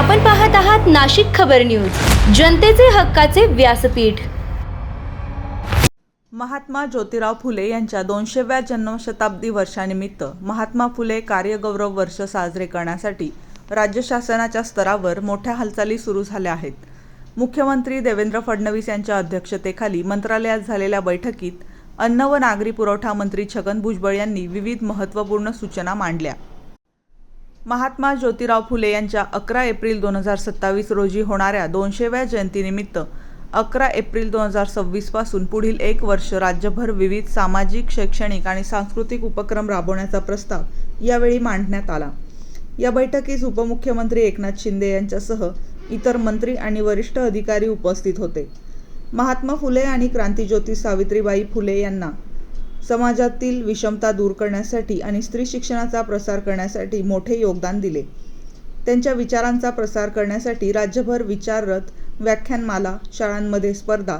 आपण पाहत आहात नाशिक खबर न्यूज, जनतेचे हक्काचे व्यासपीठ। महात्मा ज्योतिराव फुले यांच्या 200व्या जन्मशताब्दी वर्षानिमित्त महात्मा फुले कार्यगौरव वर्ष साजरे करण्यासाठी राज्य शासनाच्या स्तरावर मोठ्या हालचाली सुरू झाल्या आहेत। मुख्यमंत्री देवेंद्र फडणवीस यांच्या अध्यक्षतेखाली मंत्रालयात झालेल्या बैठकीत अन्न व नागरी पुरवठा मंत्री छगन भुजबळ यांनी विविध महत्त्वपूर्ण सूचना मांडल्या। महात्मा ज्योतिराव फुले यांच्या 11 एप्रिल 2027 रोजी होणाऱ्या 200व्या जयंतीनिमित्त 11 एप्रिल 2026 पासून पुढील 1 वर्ष राज्यभर विविध सामाजिक, शैक्षणिक आणि सांस्कृतिक उपक्रम राबवण्याचा प्रस्ताव यावेळी मांडण्यात आला। या बैठकीस उपमुख्यमंत्री एकनाथ शिंदे यांच्यासह इतर मंत्री आणि वरिष्ठ अधिकारी उपस्थित होते। महात्मा फुले आणि क्रांतिज्योती सावित्रीबाई फुले यांना समाजातील विषमता दूर करण्यासाठी आणि स्त्री शिक्षणाचा प्रसार करण्यासाठी मोठे योगदान दिले। त्यांच्या विचारांचा प्रसार करण्यासाठी राज्यभर विचाररथ, व्याख्यानमाला, शाळांमध्ये स्पर्धा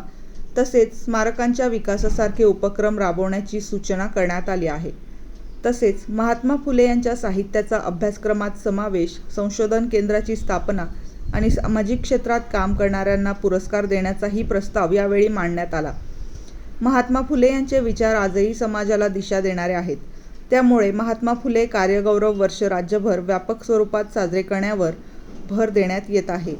तसेच स्मारकांच्या विकासासारखे उपक्रम राबवण्याची सूचना करण्यात आली आहे। तसेच महात्मा फुले यांच्या साहित्याचा अभ्यासक्रमात समावेश, संशोधन केंद्राची स्थापना आणि सामाजिक क्षेत्रात काम करणाऱ्यांना पुरस्कार देण्याचाही प्रस्ताव यावेळी मांडण्यात आला। महात्मा फुले यांचे विचार आजही समाजाला दिशा देणारे आहेत। त्यामुळे महात्मा फुले कार्यगौरव वर्ष राज्यभर व्यापक स्वरूपात साजरे करण्यावर भर देण्यात येत आहे।